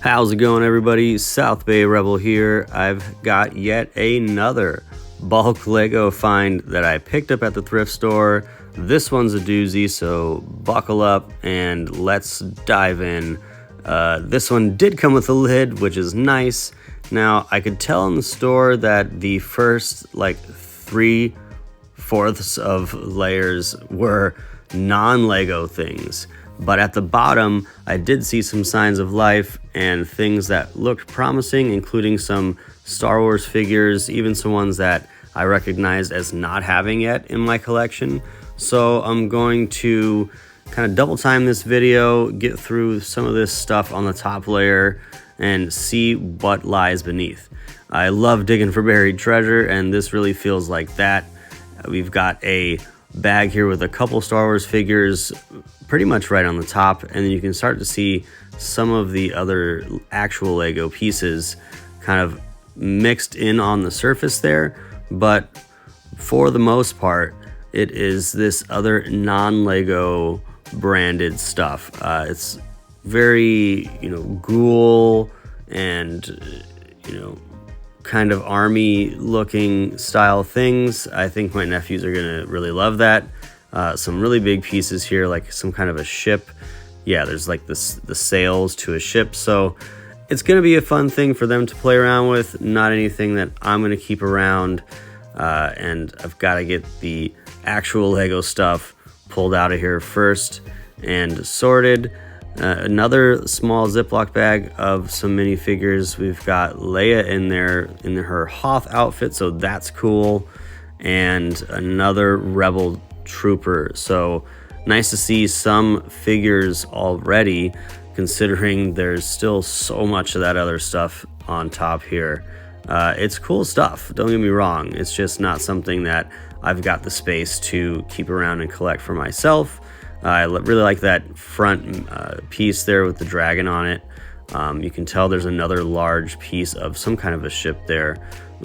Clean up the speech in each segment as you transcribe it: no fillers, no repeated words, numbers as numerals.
How's it going, everybody? South Bay Rebel here. I've got yet another bulk Lego find that I picked up at the thrift store. This one's a doozy, so buckle up and let's dive in. This one did come with a lid, which is nice. Now, I could tell in the store that the first like 3/4 of layers were non-Lego things. But at the bottom, I did see some signs of life and things that looked promising, including some Star Wars figures, even some ones that I recognized as not having yet in my collection. So I'm going to kind of double time this video, get through some of this stuff on the top layer, and see what lies beneath. I love digging for buried treasure, and this really feels like that. We've got a bag here with a couple Star Wars figures pretty much right on the top, and then you can start to see some of the other actual Lego pieces kind of mixed in on the surface there, but for the most part it is this other non-Lego branded stuff. It's very, ghoul and kind of army looking style things. I think my nephews are gonna really love that. Some really big pieces here, like some kind of a ship. Yeah, there's like the sails to a ship, so it's gonna be a fun thing for them to play around with. Not anything that I'm gonna keep around, and I've got to get the actual Lego stuff pulled out of here first and sorted. Another small Ziploc bag of some minifigures. We've got Leia in there in her Hoth outfit, so that's cool, and another Rebel Trooper. So nice to see some figures already, considering there's still so much of that other stuff on top here. It's cool stuff, don't get me wrong. It's just not something that I've got the space to keep around and collect for myself. I really like that front piece there with the dragon on it. You can tell there's another large piece of some kind of a ship there.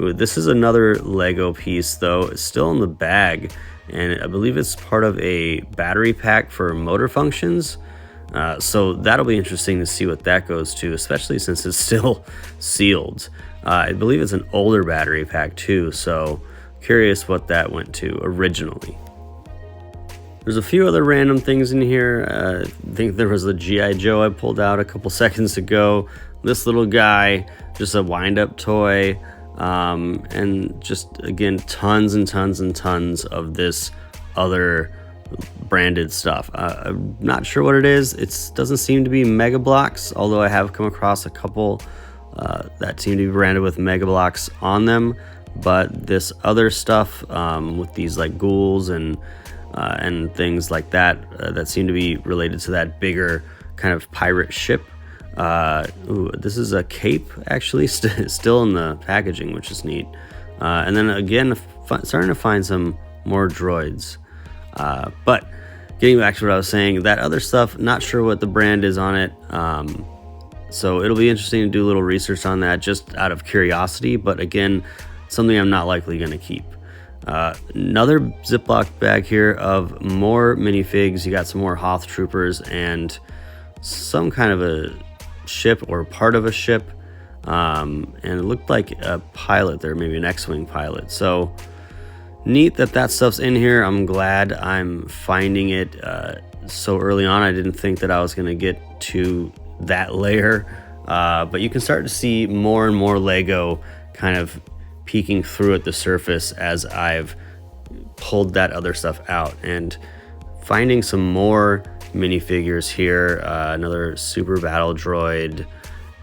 Ooh, this is another Lego piece though. It's still in the bag, and I believe it's part of a battery pack for motor functions. So that'll be interesting to see what that goes to, especially since it's still sealed. I believe it's an older battery pack too, so curious what that went to originally. There's a few other random things in here. I think there was the G.I. Joe I pulled out a couple seconds ago. This little guy, just a wind-up toy, and just, again, tons and tons and tons of this other branded stuff. I'm not sure what it is. It doesn't seem to be Mega Bloks, although I have come across a couple that seem to be branded with Mega Bloks on them. But this other stuff with these like ghouls and things like that that seem to be related to that bigger kind of pirate ship. Ooh, this is a cape actually still in the packaging, which is neat. And then again, starting to find some more droids. But getting back to what I was saying, that other stuff, not sure what the brand is on it. So it'll be interesting to do a little research on that just out of curiosity. But again, something I'm not likely going to keep. Another Ziploc bag here of more minifigs. You got some more Hoth troopers and some kind of a ship or part of a ship, and it looked like a pilot there, maybe an X-Wing pilot. So neat that stuff's in here. I'm glad I'm finding it so early on. I didn't think that I was going to get to that layer, but you can start to see more and more Lego kind of peeking through at the surface as I've pulled that other stuff out, and finding some more minifigures here. Another super battle droid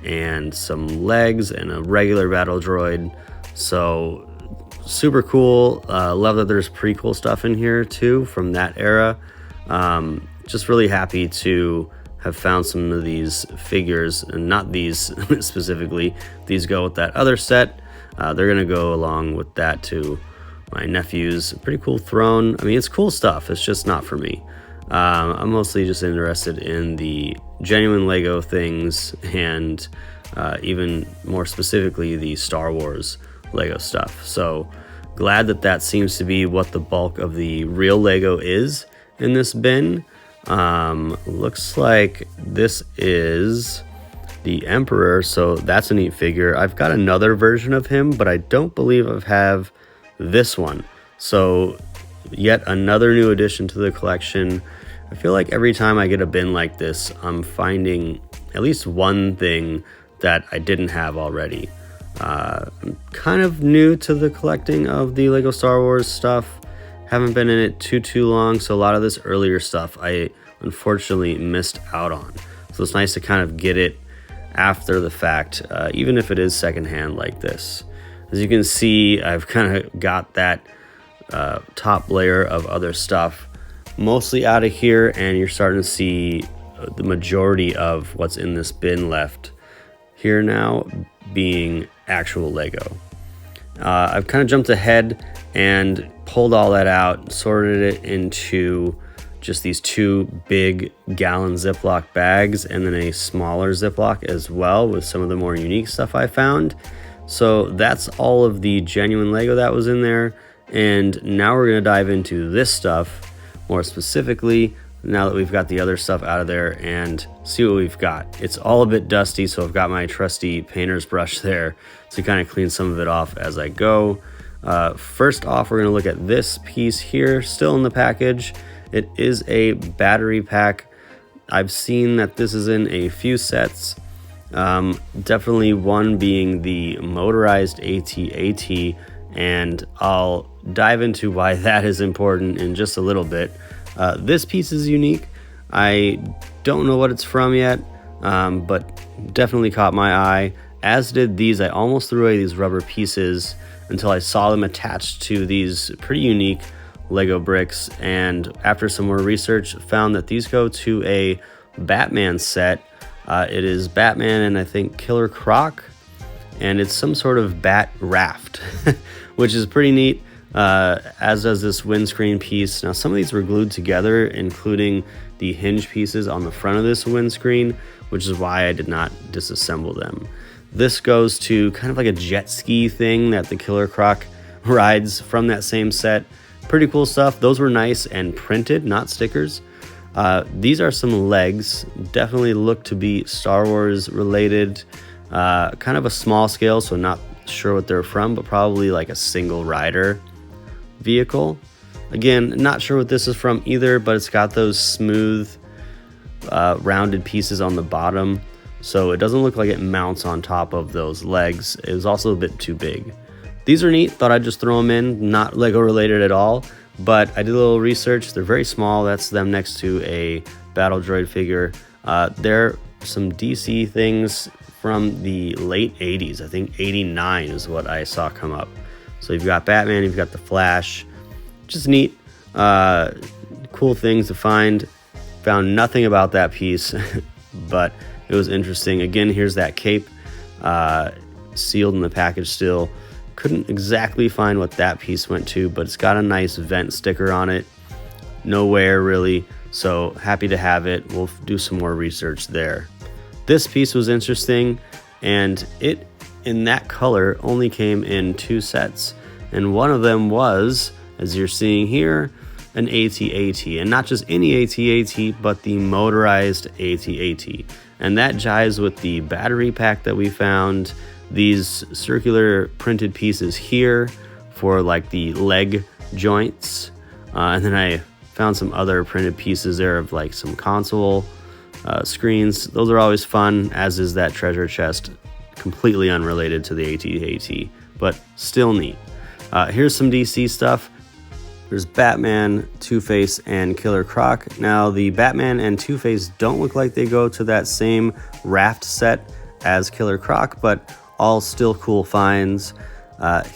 and some legs and a regular battle droid. So super cool. Love that there's prequel stuff in here too from that era. Just really happy to have found some of these figures, and not these specifically. These go with that other set. They're gonna go along with that to my nephews. Pretty cool throne. I mean, it's cool stuff. It's just not for me. I'm mostly just interested in the genuine Lego things, and even more specifically the Star Wars Lego stuff. So glad that seems to be what the bulk of the real Lego is in this bin. Looks like this is the Emperor, so that's a neat figure. I've got another version of him, but I don't believe I have this one. So yet another new addition to the collection. I feel like every time I get a bin like this, I'm finding at least one thing that I didn't have already. I'm kind of new to the collecting of the Lego Star Wars stuff. Haven't been in it too long, so a lot of this earlier stuff I unfortunately missed out on. So it's nice to kind of get it after the fact, even if it is secondhand like this. As you can see, I've kind of got that top layer of other stuff mostly out of here, and you're starting to see the majority of what's in this bin left here now being actual Lego. I've kind of jumped ahead and pulled all that out, sorted it into just these 2 big gallon Ziploc bags and then a smaller Ziploc as well with some of the more unique stuff I found. So that's all of the genuine Lego that was in there. And now we're going to dive into this stuff more specifically now that we've got the other stuff out of there and see what we've got. It's all a bit dusty, so I've got my trusty painter's brush there to kind of clean some of it off as I go. First off, we're going to look at this piece here, still in the package. It is a battery pack. I've seen that this is in a few sets. Definitely one being the motorized AT-AT, and I'll dive into why that is important in just a little bit. This piece is unique. I don't know what it's from yet, but definitely caught my eye, as did these. I almost threw away these rubber pieces until I saw them attached to these pretty unique Lego bricks, and after some more research found that these go to a Batman set. It is Batman and I think Killer Croc, and it's some sort of bat raft, which is pretty neat, as does this windscreen piece. Now some of these were glued together, including the hinge pieces on the front of this windscreen, which is why I did not disassemble them. This goes to kind of like a jet ski thing that the Killer Croc rides from that same set. Pretty cool stuff. Those were nice and printed, not stickers. These are some legs, definitely look to be Star Wars related, kind of a small scale, so not sure what they're from, but probably like a single rider vehicle. Again, not sure what this is from either, but it's got those smooth rounded pieces on the bottom, so it doesn't look like it mounts on top of those legs. It was also a bit too big. These are neat, thought I'd just throw them in, not Lego related at all, but I did a little research. They're very small. That's them next to a battle droid figure. They're some DC things from the late 80s. I think 89 is what I saw come up. So you've got Batman, you've got the Flash, just neat, cool things to find. Found nothing about that piece, but it was interesting. Again, here's that cape, sealed in the package still. Couldn't exactly find what that piece went to, but it's got a nice vent sticker on it. No wear really, so happy to have it. We'll do some more research there. This piece was interesting, and it, in that color, only came in 2 sets. And one of them was, as you're seeing here, an AT-AT. And not just any AT-AT, but the motorized AT-AT. And that jives with the battery pack that we found. These circular printed pieces here for like the leg joints. And then I found some other printed pieces there of like some console screens. Those are always fun, as is that treasure chest, completely unrelated to the AT-AT, but still neat. Here's some DC stuff. There's Batman, Two-Face, and Killer Croc. Now the Batman and Two-Face don't look like they go to that same raft set as Killer Croc, but all still cool finds.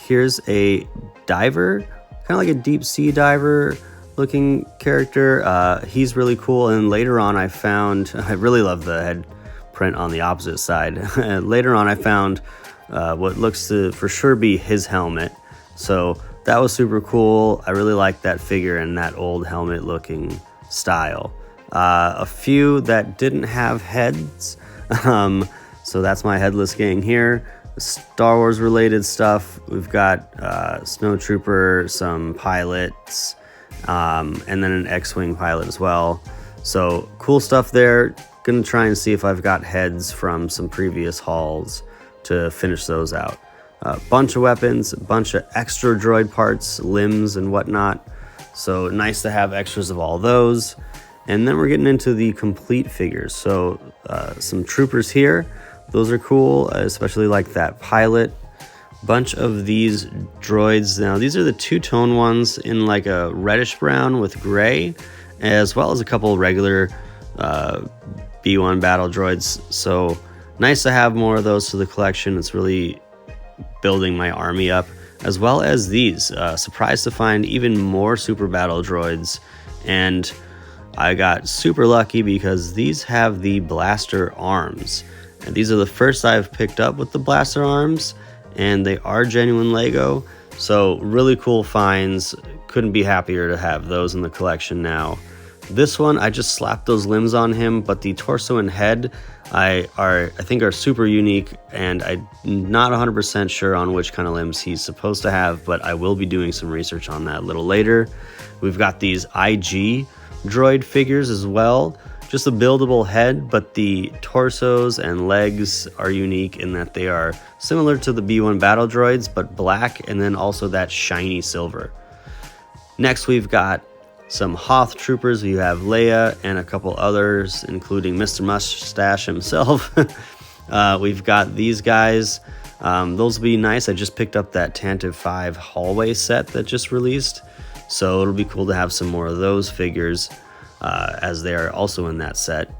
Here's a diver, kind of like a deep sea diver looking character. He's really cool. And later on I found, I really love the head print on the opposite side. Later on I found what looks to for sure be his helmet. So that was super cool. I really like that figure and that old helmet looking style. A few that didn't have heads. So that's my headless gang here. Star Wars related stuff. We've got Snowtrooper, some pilots, and then an X-Wing pilot as well. So cool stuff there. Gonna try and see if I've got heads from some previous hauls to finish those out. Bunch of weapons, a bunch of extra droid parts, limbs and whatnot. So nice to have extras of all those. And then we're getting into the complete figures. So some troopers here. Those are cool, especially like that pilot. Bunch of these droids. Now these are the two-tone ones in like a reddish brown with gray, as well as a couple regular B1 battle droids. So nice to have more of those to the collection. It's really building my army up, as well as these. Surprised to find even more super battle droids, and I got super lucky because these have the blaster arms, and these are the first I've picked up with the blaster arms, and they are genuine Lego. So really cool finds. Couldn't be happier to have those in the collection now. This one, I just slapped those limbs on him, but the torso and head I think are super unique, and I'm not 100% sure on which kind of limbs he's supposed to have, but I will be doing some research on that a little later. We've got these IG droid figures as well. Just a buildable head, but the torsos and legs are unique in that they are similar to the B1 battle droids, but black, and then also that shiny silver. Next, we've got some Hoth troopers. We have Leia and a couple others, including Mr. Mustache himself. We've got these guys. Those will be nice. I just picked up that Tantive 5 hallway set that just released, so it'll be cool to have some more of those figures as they are also in that set.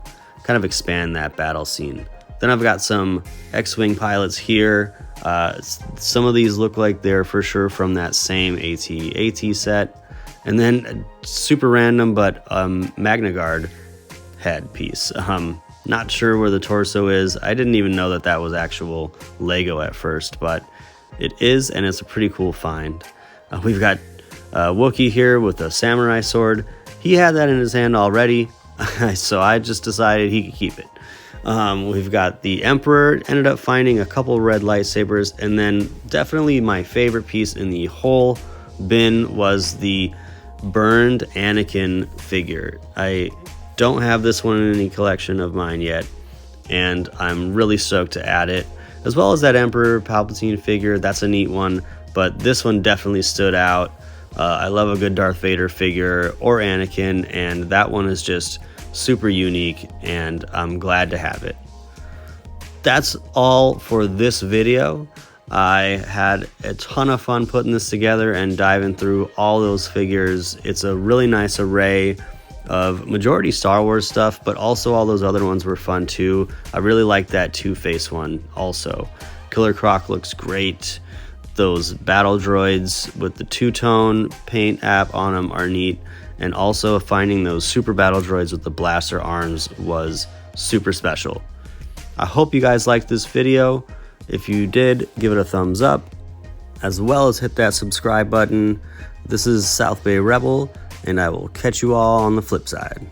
Kind of expand that battle scene. Then I've got some X-Wing pilots here. Some of these look like they're for sure from that same AT-AT set. And then super random, but Magna Guard head piece. Not sure where the torso is. I didn't even know that that was actual Lego at first, but it is, and it's a pretty cool find. We've got Wookiee here with a samurai sword. He had that in his hand already, so I just decided he could keep it. We've got the Emperor, ended up finding a couple red lightsabers, and then definitely my favorite piece in the whole bin was the burned Anakin figure. I don't have this one in any collection of mine yet, and I'm really stoked to add it, as well as that Emperor Palpatine figure. That's a neat one, but this one definitely stood out. I love a good Darth Vader figure or Anakin, and that one is just super unique, and I'm glad to have it. That's all for this video. I had a ton of fun putting this together and diving through all those figures. It's a really nice array of majority Star Wars stuff, but also all those other ones were fun too. I really like that Two-Face one also. Killer Croc looks great. Those battle droids with the two-tone paint app on them are neat. And also finding those super battle droids with the blaster arms was super special. I hope you guys liked this video. If you did, give it a thumbs up, as well as hit that subscribe button. This is South Bay Rebel, and I will catch you all on the flip side.